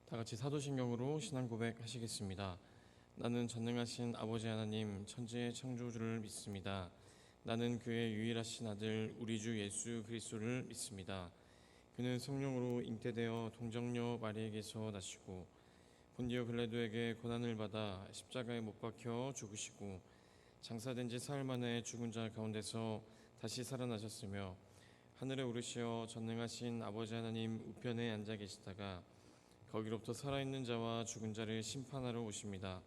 다 같이 사도신경으로 신앙 고백하시겠습니다. 나는 전능하신 아버지 하나님 천지의 창조주를 믿습니다. 나는 그의 유일하신 아들 우리 주 예수 그리스도를 믿습니다. 그는 성령으로 잉태되어 동정녀 마리에게서 나시고 본디오 빌라도에게 고난을 받아 십자가에 못 박혀 죽으시고 장사된 지 사흘 만에 죽은 자 가운데서 다시 살아나셨으며 하늘에 오르시어 전능하신 아버지 하나님 우편에 앉아 계시다가 거기로부터 살아있는 자와 죽은 자를 심판하러 오십니다.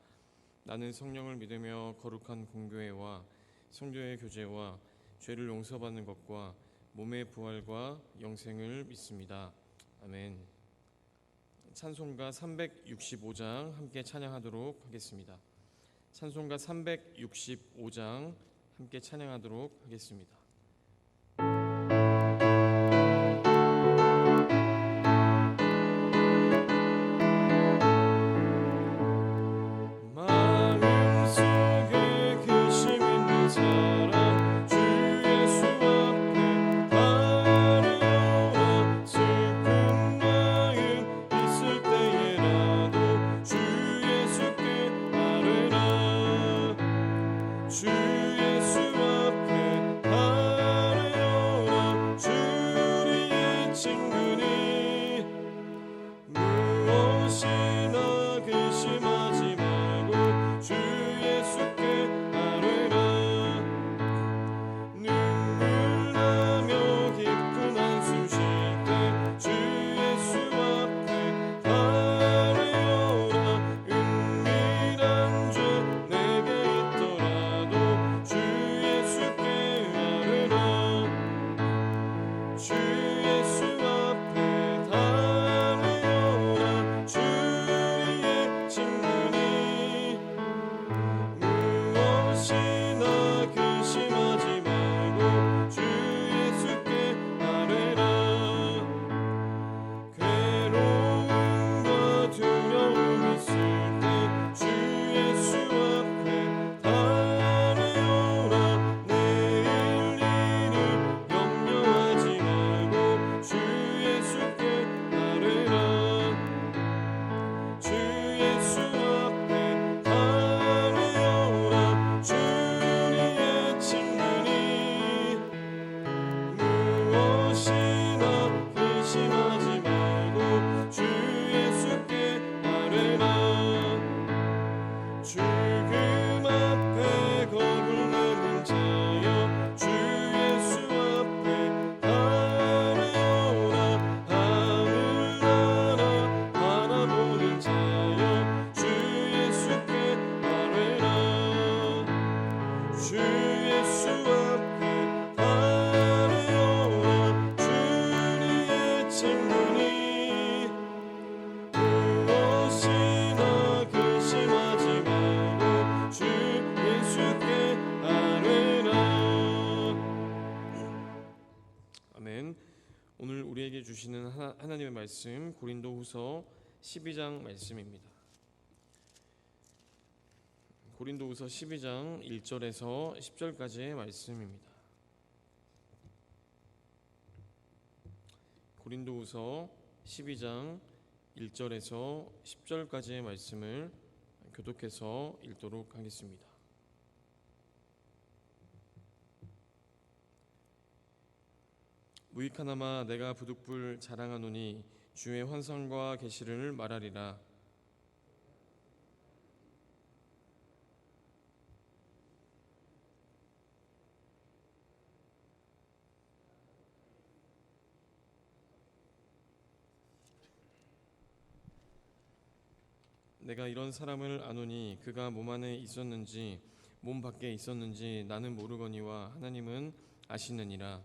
나는 성령을 믿으며 거룩한 공교회와 성도의 교제와 죄를 용서받는 것과 몸의 부활과 영생을 믿습니다. 아멘. 찬송가 365장 함께 찬양하도록 하겠습니다. 찬송가 365장 함께 찬양하도록 하겠습니다. 오늘 우리에게 주시는 하나님의 말씀 고린도후서 12장 말씀입니다. 고린도후서 12장 1절에서 10절까지의 말씀입니다. 고린도후서 12장 1절에서 10절까지의 말씀을 교독해서 읽도록 하겠습니다. 무익하나마 내가 부득불 자랑하노니 주의 환상과 계시를 말하리라. 내가 이런 사람을 아노니 그가 몸 안에 있었는지 몸 밖에 있었는지 나는 모르거니와 하나님은 아시느니라.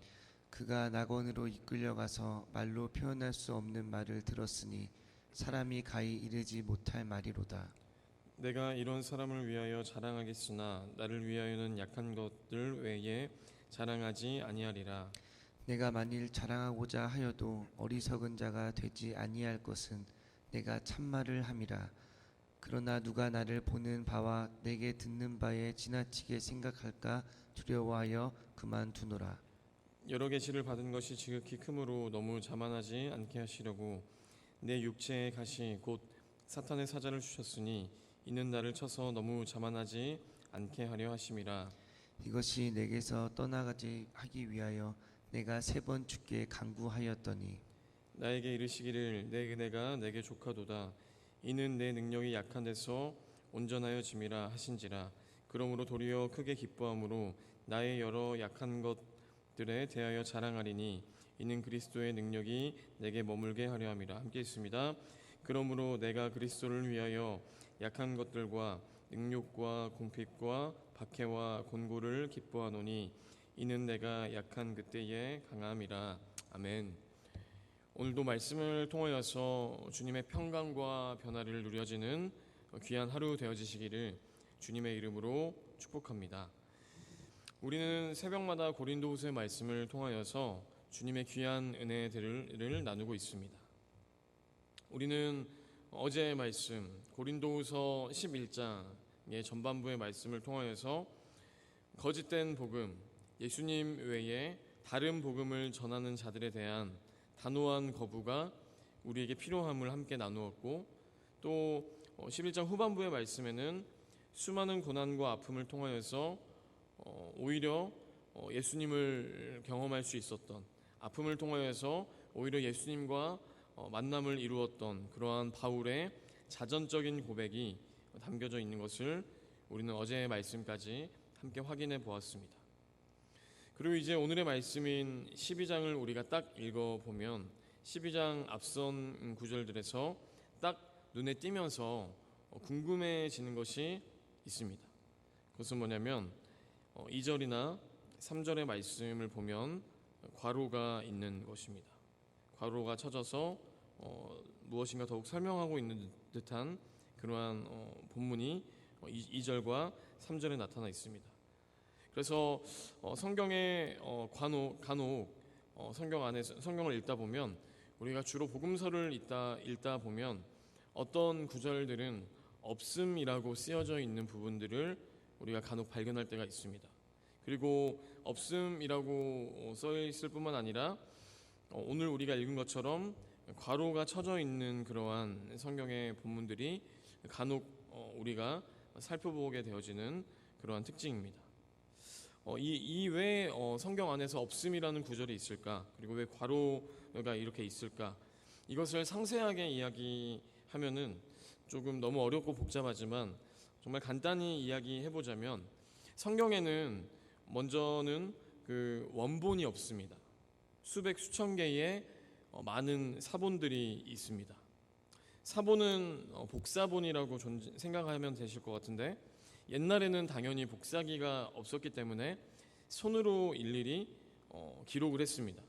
그가 낙원으로 이끌려가서 말로 표현할 수 없는 말을 들었으니 사람이 가히 이르지 못할 말이로다. 내가 이런 사람을 위하여 자랑하겠으나 나를 위하여는 약한 것들 외에 자랑하지 아니하리라. 내가 만일 자랑하고자 하여도 어리석은 자가 되지 아니할 것은 내가 참말을 함이라. 그러나 누가 나를 보는 바와 내게 듣는 바에 지나치게 생각할까 두려워하여 그만두노라. 여러 계시를 받은 것이 지극히 크므로 너무 자만하지 않게 하시려고 내 육체의 가시 곧 사탄의 사자를 주셨으니 이는 나를 쳐서 너무 자만하지 않게 하려 하심이라. 이것이 내게서 떠나가지 하기 위하여 내가 3번 주께 간구하였더니 나에게 이르시기를 내 은혜가 내게 족하도다. 이는 내 능력이 약한 데서 온전하여 짐이라 하신지라. 그러므로 도리어 크게 기뻐함으로 나의 여러 약한 것들에 대하여 자랑하리니 이는 그리스도의 능력이 내게 머물게 하려 함이라. 함께 있습니다. 그러므로 내가 그리스도를 위하여 약한 것들과 능욕과 궁핍과 박해와 곤고를 기뻐하노니 이는 내가 약한 그때에 강함이라. 아멘. 오늘도 말씀을 통하여서 주님의 평강과 변화를 누려지는 귀한 하루 되어지시기를 주님의 이름으로 축복합니다. 우리는 새벽마다 고린도후서의 말씀을 통하여서 주님의 귀한 은혜들을 나누고 있습니다. 우리는 어제의 말씀 고린도후서 11장의 전반부의 말씀을 통하여서 거짓된 복음, 예수님 외에 다른 복음을 전하는 자들에 대한 단호한 거부가 우리에게 필요함을 함께 나누었고, 또 11장 후반부의 말씀에는 수많은 고난과 아픔을 통하여서 오히려 예수님을 경험할 수 있었던, 아픔을 통하여서 오히려 예수님과 만남을 이루었던 그러한 바울의 자전적인 고백이 담겨져 있는 것을 우리는 어제의 말씀까지 함께 확인해 보았습니다. 그리고 이제 오늘의 말씀인 12장을 우리가 딱 읽어보면 12장 앞선 구절들에서 딱 눈에 띄면서 궁금해지는 것이 있습니다. 그것은 뭐냐면 2절이나 3절의 말씀을 보면 괄호가 있는 것입니다. 괄호가 쳐져서 무엇인가 더욱 설명하고 있는 듯한 그러한 본문이 2절과 3절에 나타나 있습니다. 그래서 성경의 간혹 성경 안에서 성경을 읽다 보면 우리가 주로 복음서를 읽다 보면 어떤 구절들은 없음이라고 쓰여져 있는 부분들을 우리가 간혹 발견할 때가 있습니다. 그리고 없음이라고 써 있을 뿐만 아니라 오늘 우리가 읽은 것처럼 괄호가 쳐져 있는 그러한 성경의 본문들이 간혹 우리가 살펴보게 되어지는 그러한 특징입니다. 이 왜 성경 안에서 없음이라는 구절이 있을까? 그리고 왜 괄호가 이렇게 있을까? 이것을 상세하게 이야기하면은 조금 너무 어렵고 복잡하지만 정말 간단히 이야기해보자면 성경에는 먼저는 그 원본이 없습니다. 수백 수천 개의 많은 사본들이 있습니다. 사본은 복사본이라고 생각하면 되실 것 같은데 옛날에는 당연히 복사기가 없었기 때문에 손으로 일일이 기록을 했습니다.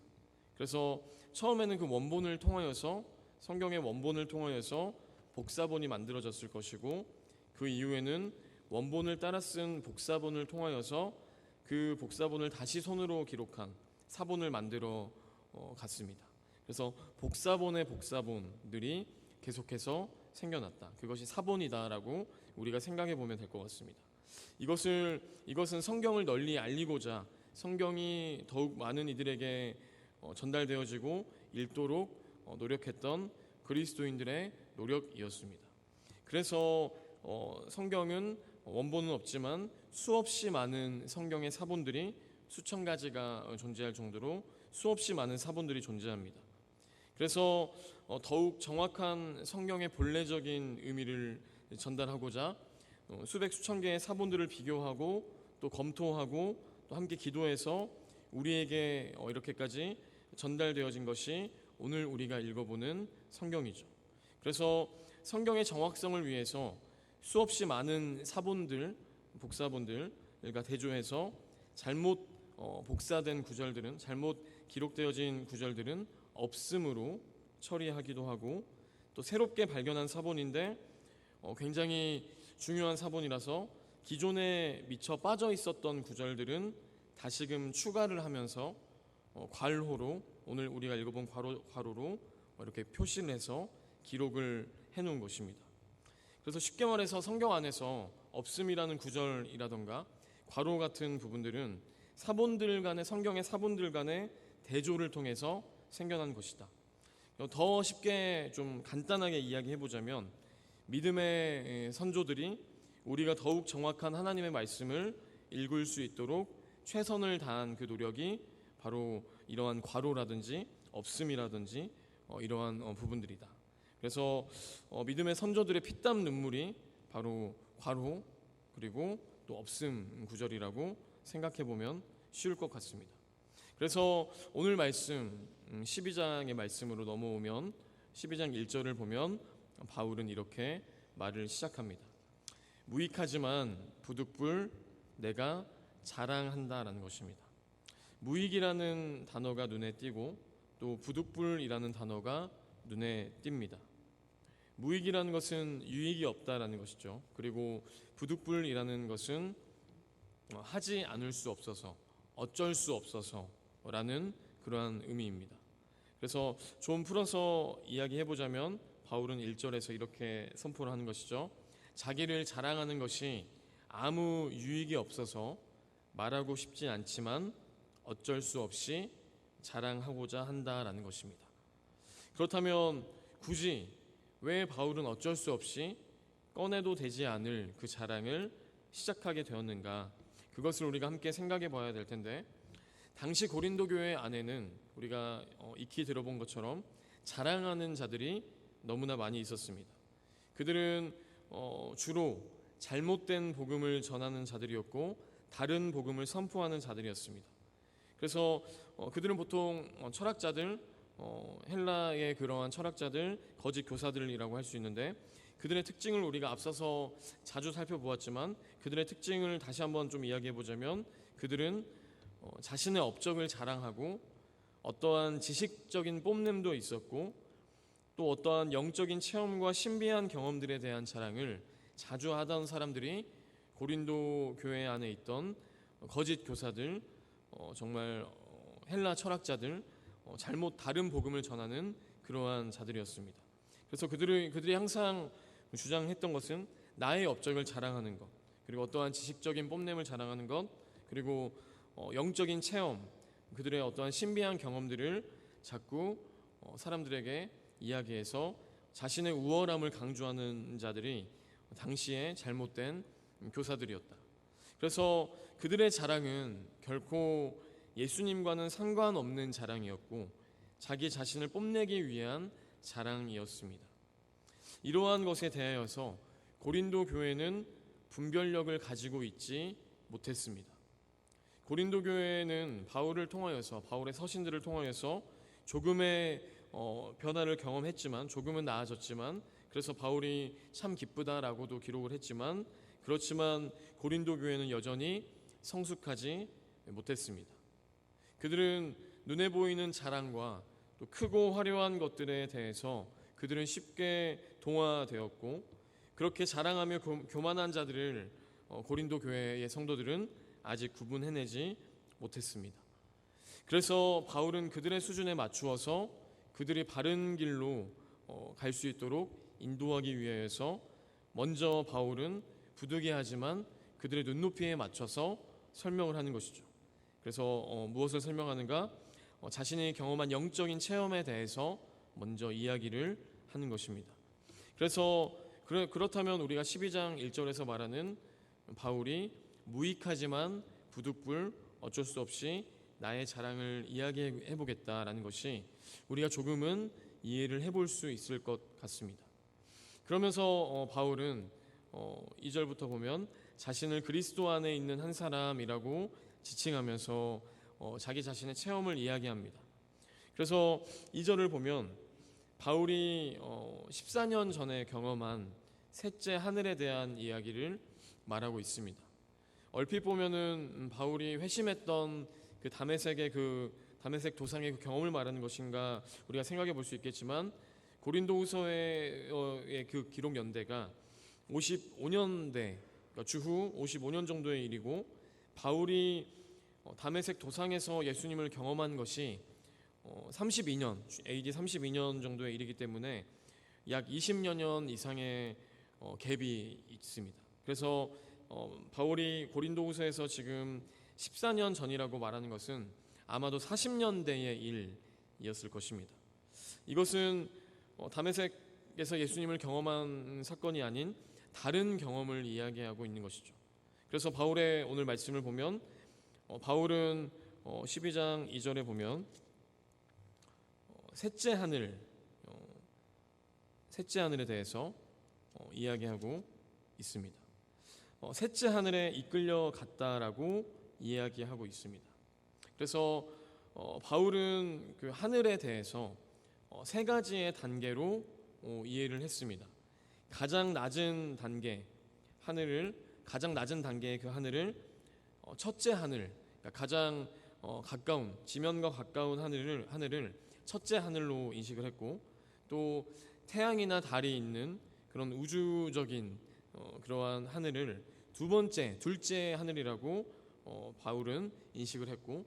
그래서 처음에는 그 원본을 통하여서 성경의 원본을 통하여서 복사본이 만들어졌을 것이고 그 이후에는 원본을 따라 쓴 복사본을 통하여서 그 복사본을 다시 손으로 기록한 사본을 만들어 갔습니다. 그래서 복사본의 복사본들이 계속해서 생겨났다. 그것이 사본이다라고 우리가 생각해 보면 될 것 같습니다. 이것은 성경을 널리 알리고자 성경이 더욱 많은 이들에게 전달되어지고 읽도록 노력했던 그리스도인들의 노력이었습니다. 그래서 성경은 원본은 없지만 수없이 많은 성경의 사본들이 수천 가지가 존재할 정도로 수없이 많은 사본들이 존재합니다. 그래서 더욱 정확한 성경의 본래적인 의미를 전달하고자 수백 수천 개의 사본들을 비교하고 또 검토하고 또 함께 기도해서 우리에게 이렇게까지 전달되어진 것이 오늘 우리가 읽어보는 성경이죠. 그래서 성경의 정확성을 위해서 수없이 많은 사본들, 복사본들과 대조해서 잘못 복사된 구절들은, 잘못 기록되어진 구절들은 없음으로 처리하기도 하고, 또 새롭게 발견한 사본인데 굉장히 중요한 사본이라서 기존에 미처 빠져 있었던 구절들은 다시금 추가를 하면서 괄호로, 오늘 우리가 읽어본 괄호로 이렇게 표시를 해서 기록을 해놓은 것입니다. 그래서 쉽게 말해서 성경 안에서 없음이라는 구절이라던가 괄호 같은 부분들은 사본들 간의, 성경의 사본들 간의 대조를 통해서 생겨난 것이다. 더 쉽게 좀 간단하게 이야기해 보자면 믿음의 선조들이 우리가 더욱 정확한 하나님의 말씀을 읽을 수 있도록 최선을 다한 그 노력이 바로 이러한 과로라든지 없음이라든지 이러한 부분들이다. 그래서 믿음의 선조들의 피땀 눈물이 바로 과로 그리고 또 없음 구절이라고 생각해 보면 쉬울 것 같습니다. 그래서 오늘 말씀 12장의 말씀으로 넘어오면 12장 1절을 보면 바울은 이렇게 말을 시작합니다. 무익하지만 부득불 내가 자랑한다라는 것입니다. 무익이라는 단어가 눈에 띄고 또 부득불이라는 단어가 눈에 띕니다. 무익이라는 것은 유익이 없다라는 것이죠. 그리고 부득불이라는 것은 하지 않을 수 없어서 어쩔 수 없어서라는 그러한 의미입니다. 그래서 좀 풀어서 이야기해보자면 바울은 1절에서 이렇게 선포를 하는 것이죠. 자기를 자랑하는 것이 아무 유익이 없어서 말하고 싶지 않지만 어쩔 수 없이 자랑하고자 한다라는 것입니다. 그렇다면 굳이 왜 바울은 어쩔 수 없이 꺼내도 되지 않을 그 자랑을 시작하게 되었는가? 그것을 우리가 함께 생각해 봐야 될 텐데, 당시 고린도 교회 안에는 우리가 익히 들어본 것처럼 자랑하는 자들이 너무나 많이 있었습니다. 그들은 주로 잘못된 복음을 전하는 자들이었고 다른 복음을 선포하는 자들이었습니다. 그래서 그들은 보통 철학자들, 헬라의 그러한 철학자들, 거짓 교사들이라고 할 수 있는데, 그들의 특징을 우리가 앞서서 자주 살펴보았지만 그들의 특징을 다시 한번 좀 이야기해 보자면, 그들은 자신의 업적을 자랑하고 어떠한 지식적인 뽐냄도 있었고 또 어떠한 영적인 체험과 신비한 경험들에 대한 자랑을 자주 하던 사람들이 고린도 교회 안에 있던 거짓 교사들, 정말 헬라 철학자들, 잘못 다른 복음을 전하는 그러한 자들이었습니다. 그래서 그들이 항상 주장했던 것은 나의 업적을 자랑하는 것, 그리고 어떠한 지식적인 뽐냄을 자랑하는 것, 그리고 영적인 체험, 그들의 어떠한 신비한 경험들을 자꾸 사람들에게 이야기해서 자신의 우월함을 강조하는 자들이 당시에 잘못된 교사들이었다. 그래서 그들의 자랑은 결코 예수님과는 상관없는 자랑이었고 자기 자신을 뽐내기 위한 자랑이었습니다. 이러한 것에 대하여서 고린도 교회는 분별력을 가지고 있지 못했습니다. 고린도 교회는 바울을 통하여서, 바울의 서신들을 통하여서 조금의 변화를 경험했지만, 조금은 나아졌지만, 그래서 바울이 참 기쁘다라고도 기록을 했지만, 그렇지만 고린도 교회는 여전히 성숙하지 못했습니다. 그들은 눈에 보이는 자랑과 또 크고 화려한 것들에 대해서 그들은 쉽게 동화되었고, 그렇게 자랑하며 교만한 자들을 고린도 교회의 성도들은 아직 구분해내지 못했습니다. 그래서 바울은 그들의 수준에 맞추어서 그들이 바른 길로 갈 수 있도록 인도하기 위해서 먼저 바울은 부득이하지만 그들의 눈높이에 맞춰서 설명을 하는 것이죠. 그래서 무엇을 설명하는가? 자신이 경험한 영적인 체험에 대해서 먼저 이야기를 하는 것입니다. 그래서 그렇다면 우리가 12장 1절에서 말하는 바울이 무익하지만 부득불 어쩔 수 없이 나의 자랑을 이야기해 보겠다라는 것이 우리가 조금은 이해를 해볼 수 있을 것 같습니다. 그러면서 바울은 2절부터 보면 자신을 그리스도 안에 있는 한 사람이라고 지칭하면서 자기 자신의 체험을 이야기합니다. 그래서 2절을 보면 바울이 14년 전에 경험한 셋째 하늘에 대한 이야기를 말하고 있습니다. 얼핏 보면은 바울이 회심했던 그 다메섹 도상의 그 경험을 말하는 것인가 우리가 생각해 볼 수 있겠지만, 고린도후서의 그 기록 연대가 55년대, 그러니까 주후 55년 정도의 일이고, 바울이 다메섹 도상에서 예수님을 경험한 것이 32년, AD 32년 정도의 일이기 때문에 약 20여 년 이상의 갭이 있습니다. 그래서 바울이 고린도후서에서 지금 14년 전이라고 말하는 것은 아마도 40년대의 일이었을 것입니다. 이것은 다메섹에서 예수님을 경험한 사건이 아닌 다른 경험을 이야기하고 있는 것이죠. 그래서 바울의 오늘 말씀을 보면 바울은 12장 2절에 보면 셋째 하늘에 대해서 이야기하고 있습니다. 셋째 하늘에 이끌려 갔다라고 이야기하고 있습니다. 그래서 바울은 그 하늘에 대해서 세 가지의 단계로 이해를 했습니다. 가장 낮은 단계의 그 하늘을 첫째 하늘, 그러니까 가장 가까운 지면과 가까운 하늘을 첫째 하늘로 인식을 했고, 또 태양이나 달이 있는 그런 우주적인 그러한 하늘을 둘째 하늘이라고 바울은 인식을 했고,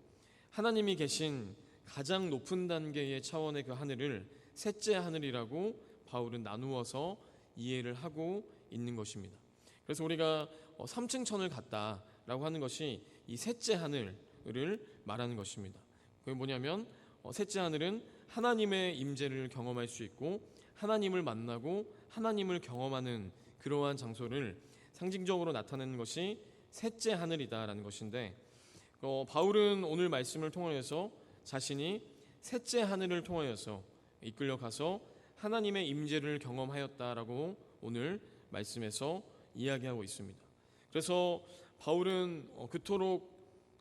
하나님이 계신 가장 높은 단계의 차원의 그 하늘을 셋째 하늘이라고 바울은 나누어서 이해를 하고 있는 것입니다. 그래서 우리가 3층 천을 갔다라고 하는 것이 이 셋째 하늘을 말하는 것입니다. 그게 뭐냐면 셋째 하늘은 하나님의 임재를 경험할 수 있고 하나님을 만나고 하나님을 경험하는 그러한 장소를 상징적으로 나타내는 것이 셋째 하늘이다라는 것인데, 바울은 오늘 말씀을 통하여서 자신이 셋째 하늘을 통하여서 이끌려가서 하나님의 임재를 경험하였다라고 오늘 말씀에서 이야기하고 있습니다. 그래서 바울은 그토록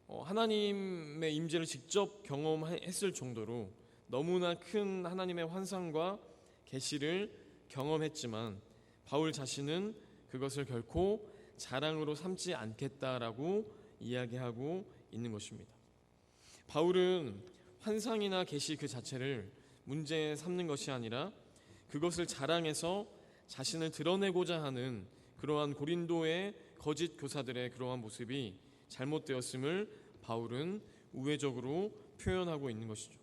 하나님의 임재를 직접 경험했을 정도로 너무나 큰 하나님의 환상과 계시를 경험했지만 바울 자신은 그것을 결코 자랑으로 삼지 않겠다라고 이야기하고 있는 것입니다. 바울은 환상이나 계시 그 자체를 문제 삼는 것이 아니라 그것을 자랑해서 자신을 드러내고자 하는 그러한 고린도의 거짓 교사들의 그러한 모습이 잘못되었음을 바울은 우회적으로 표현하고 있는 것이죠.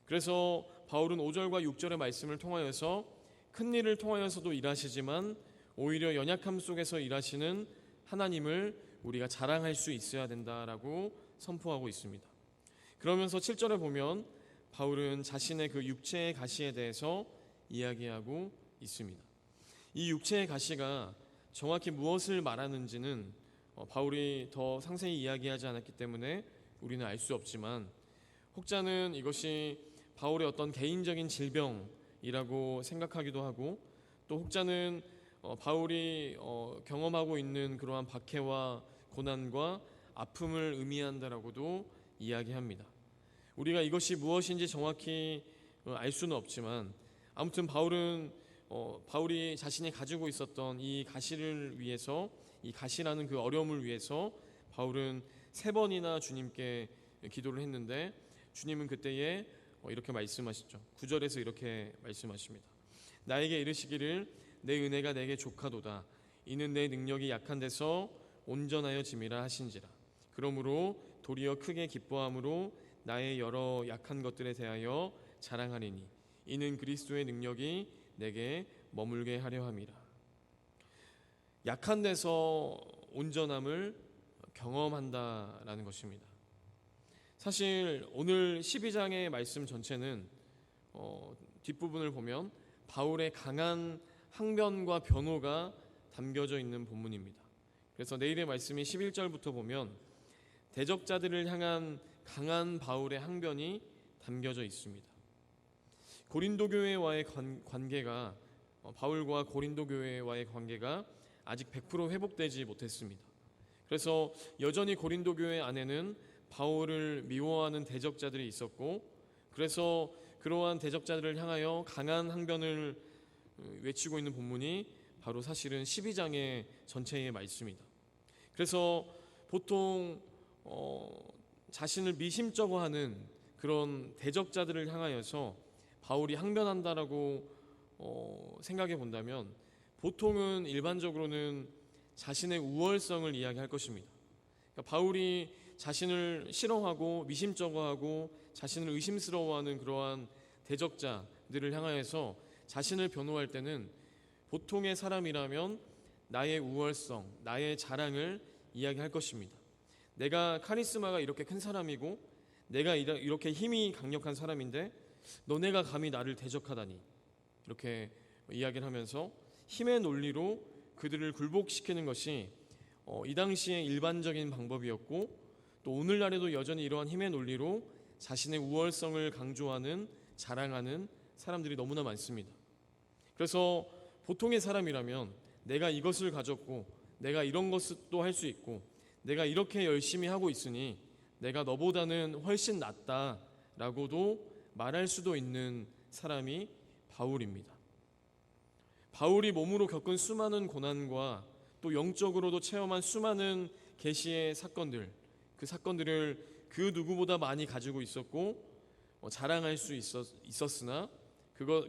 그래서 바울은 5절과 6절의 말씀을 통하여서 큰 일을 통하여서도 일하시지만 오히려 연약함 속에서 일하시는 하나님을 우리가 자랑할 수 있어야 된다라고 선포하고 있습니다. 그러면서 7절에 보면 바울은 자신의 그 육체의 가시에 대해서 이야기하고 있습니다. 이 육체의 가시가 정확히 무엇을 말하는지는 바울이 더 상세히 이야기하지 않았기 때문에 우리는 알 수 없지만, 혹자는 이것이 바울의 어떤 개인적인 질병이라고 생각하기도 하고, 또 혹자는 바울이 경험하고 있는 그러한 박해와 고난과 아픔을 의미한다라고도 이야기합니다. 우리가 이것이 무엇인지 정확히 알 수는 없지만, 아무튼 바울이 자신이 가지고 있었던 이 가시를 위해서, 이 가시라는 그 어려움을 위해서 바울은 3번이나 주님께 기도를 했는데, 주님은 그때에 이렇게 말씀하시죠. 9절에서 이렇게 말씀하십니다. 나에게 이르시기를 내 은혜가 내게 족하도다. 이는 내 능력이 약한 데서 온전하여 짐이라 하신지라. 그러므로 도리어 크게 기뻐함으로 나의 여러 약한 것들에 대하여 자랑하리니 이는 그리스도의 능력이 내게 머물게 하려 함이라. 약한 데서 온전함을 경험한다라는 것입니다. 사실 오늘 12장의 말씀 전체는 뒷부분을 보면 바울의 강한 항변과 변호가 담겨져 있는 본문입니다. 그래서 내일의 말씀이 11절부터 보면 대적자들을 향한 강한 바울의 항변이 담겨져 있습니다. 고린도 교회와의 관계가 바울과 고린도 교회와의 관계가 아직 100% 회복되지 못했습니다. 그래서 여전히 고린도 교회 안에는 바울을 미워하는 대적자들이 있었고, 그래서 그러한 대적자들을 향하여 강한 항변을 외치고 있는 본문이 바로 사실은 12장의 전체의 말씀입니다. 그래서 보통 자신을 미심쩍어하는 그런 대적자들을 향하여서 바울이 항변한다라고 생각해 본다면, 보통은 일반적으로는 자신의 우월성을 이야기할 것입니다. 그러니까 바울이 자신을 싫어하고 미심쩍어하고 자신을 의심스러워하는 그러한 대적자들을 향하여서 자신을 변호할 때는 보통의 사람이라면 나의 우월성, 나의 자랑을 이야기할 것입니다. 내가 카리스마가 이렇게 큰 사람이고 내가 이렇게 힘이 강력한 사람인데 너네가 감히 나를 대적하다니, 이렇게 이야기를 하면서 힘의 논리로 그들을 굴복시키는 것이 이 당시의 일반적인 방법이었고, 또 오늘날에도 여전히 이러한 힘의 논리로 자신의 우월성을 강조하는, 자랑하는 사람들이 너무나 많습니다. 그래서 보통의 사람이라면 내가 이것을 가졌고, 내가 이런 것도 할 수 있고, 내가 이렇게 열심히 하고 있으니 내가 너보다는 훨씬 낫다라고도 말할 수도 있는 사람이 바울입니다. 바울이 몸으로 겪은 수많은 고난과 또 영적으로도 체험한 수많은 계시의 사건들, 그 사건들을 그 누구보다 많이 가지고 있었고 자랑할 수 있었으나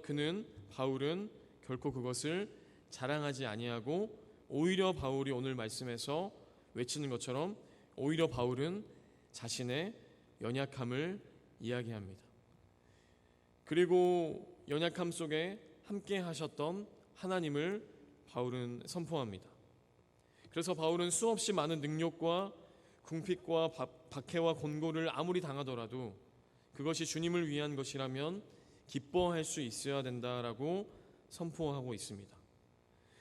그는 바울은 결코 그것을 자랑하지 아니하고, 오히려 바울이 오늘 말씀에서 외치는 것처럼 오히려 바울은 자신의 연약함을 이야기합니다. 그리고 연약함 속에 함께 하셨던 하나님을 바울은 선포합니다. 그래서 바울은 수없이 많은 능력과 궁핍과 박해와 곤고를 아무리 당하더라도 그것이 주님을 위한 것이라면 기뻐할 수 있어야 된다라고 선포하고 있습니다.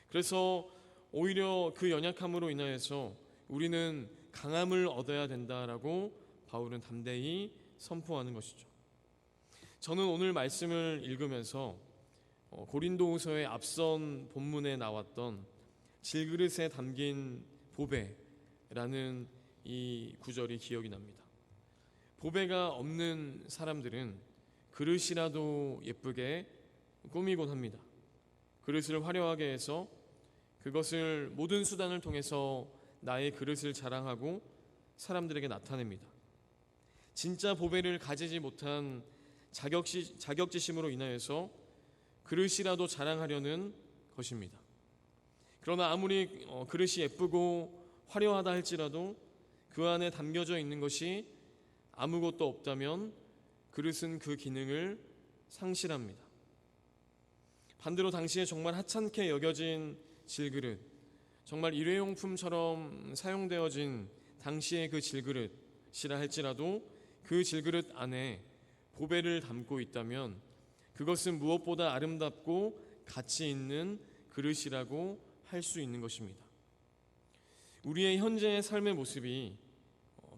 그래서 오히려 그 연약함으로 인하여서 우리는 강함을 얻어야 된다라고 바울은 담대히 선포하는 것이죠. 저는 오늘 말씀을 읽으면서 고린도후서의 앞선 본문에 나왔던 질그릇에 담긴 보배라는 이 구절이 기억이 납니다. 보배가 없는 사람들은 그릇이라도 예쁘게 꾸미곤 합니다. 그릇을 화려하게 해서 그것을 모든 수단을 통해서 나의 그릇을 자랑하고 사람들에게 나타냅니다. 진짜 보배를 가지지 못한 자격지심으로 인하여서 그릇이라도 자랑하려는 것입니다. 그러나 아무리 그릇이 예쁘고 화려하다 할지라도 그 안에 담겨져 있는 것이 아무것도 없다면 그릇은 그 기능을 상실합니다. 반대로 당시에 정말 하찮게 여겨진 질그릇, 정말 일회용품처럼 사용되어진 당시의 그 질그릇이라 할지라도 그 질그릇 안에 보배를 담고 있다면 그것은 무엇보다 아름답고 가치 있는 그릇이라고 할 수 있는 것입니다. 우리의 현재의 삶의 모습이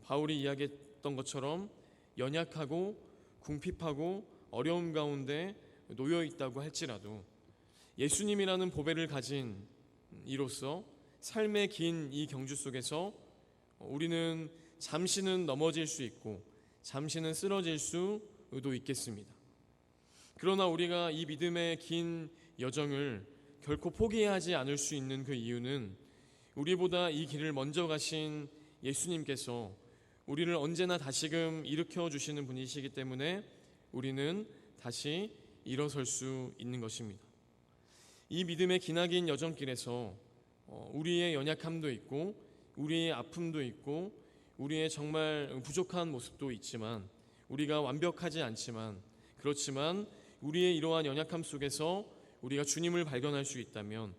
바울이 이야기했던 것처럼 연약하고 궁핍하고 어려움 가운데 놓여 있다고 할지라도 예수님이라는 보배를 가진 이로써 삶의 긴 이 경주 속에서 우리는 잠시는 넘어질 수 있고 잠시는 쓰러질 수도 있겠습니다. 그러나 우리가 이 믿음의 긴 여정을 결코 포기하지 않을 수 있는 그 이유는 우리보다 이 길을 먼저 가신 예수님께서 우리를 언제나 다시금 일으켜 주시는 분이시기 때문에 우리는 다시 일어설 수 있는 것입니다. 이 믿음의 기나긴 여정길에서 우리의 연약함도 있고 우리의 아픔도 있고 우리의 정말 부족한 모습도 있지만, 우리가 완벽하지 않지만, 그렇지만 우리의 이러한 연약함 속에서 우리가 주님을 발견할 수 있다면,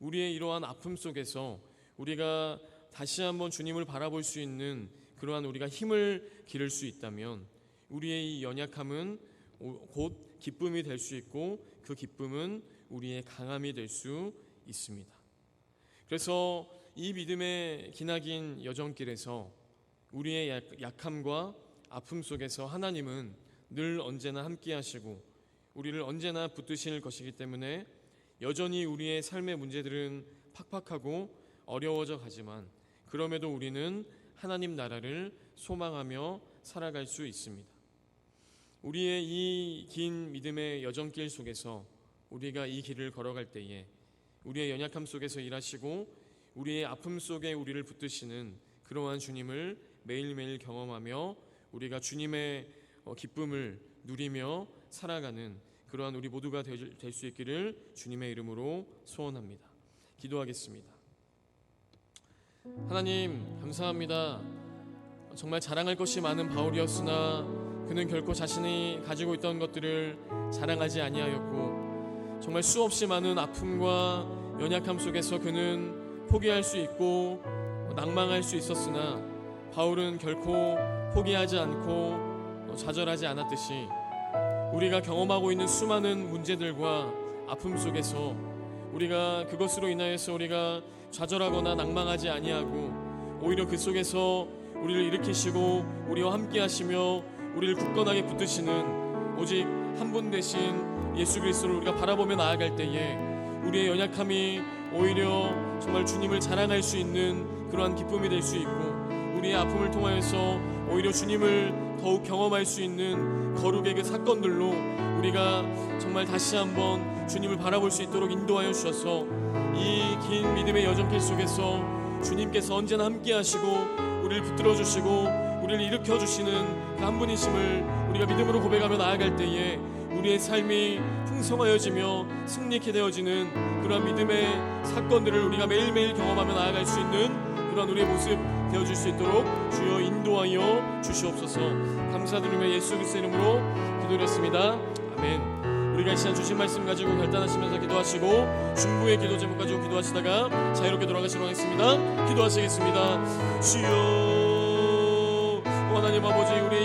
우리의 이러한 아픔 속에서 우리가 다시 한번 주님을 바라볼 수 있는 그러한 우리가 힘을 기를 수 있다면 우리의 이 연약함은 곧 기쁨이 될 수 있고 그 기쁨은 우리의 강함이 될 수 있습니다. 그래서 이 믿음의 기나긴 여정길에서 우리의 약함과 아픔 속에서 하나님은 늘 언제나 함께 하시고 우리를 언제나 붙드실 것이기 때문에 여전히 우리의 삶의 문제들은 팍팍하고 어려워져 가지만 그럼에도 우리는 하나님 나라를 소망하며 살아갈 수 있습니다. 우리의 이 긴 믿음의 여정길 속에서 우리가 이 길을 걸어갈 때에 우리의 연약함 속에서 일하시고 우리의 아픔 속에 우리를 붙드시는 그러한 주님을 매일매일 경험하며 우리가 주님의 기쁨을 누리며 살아가는 그러한 우리 모두가 될 수 있기를 주님의 이름으로 소원합니다. 기도하겠습니다. 하나님 감사합니다. 정말 자랑할 것이 많은 바울이었으나 그는 결코 자신이 가지고 있던 것들을 자랑하지 아니하였고 정말 수없이 많은 아픔과 연약함 속에서 그는 포기할 수 있고 낭망할 수 있었으나 바울은 결코 포기하지 않고 좌절하지 않았듯이 우리가 경험하고 있는 수많은 문제들과 아픔 속에서 우리가 그것으로 인하여서 우리가 좌절하거나 낭망하지 아니하고 오히려 그 속에서 우리를 일으키시고 우리와 함께 하시며 우리를 굳건하게 붙드시는 오직 한 분 되신 예수 그리스도를 우리가 바라보며 나아갈 때에 우리의 연약함이 오히려 정말 주님을 자랑할 수 있는 그러한 기쁨이 될 수 있고, 우리의 아픔을 통하여서 오히려 주님을 더욱 경험할 수 있는 거룩의 그 사건들로 우리가 정말 다시 한번 주님을 바라볼 수 있도록 인도하여 주셔서 이 긴 믿음의 여정길 속에서 주님께서 언제나 함께 하시고 우리를 붙들어 주시고 우리를 일으켜 주시는 그 한 분이심을 우리가 믿음으로 고백하며 나아갈 때에 우리의 삶이 풍성하여지며 승리케 되어지는 그런 믿음의 사건들을 우리가 매일매일 경험하며 나아갈 수 있는 그런 우리의 모습 되어줄 수 있도록 주여 인도하여 주시옵소서. 감사드리며 예수 그리스도의 이름으로 기도드렸습니다. 아멘. 우리가 이 시간 주신 말씀 가지고 결단하시면서 기도하시고 중보의 기도 제목 가지고 기도하시다가 자유롭게 돌아가시도록 하겠습니다. 기도하시겠습니다. 주여 하나님 아버지, 우리의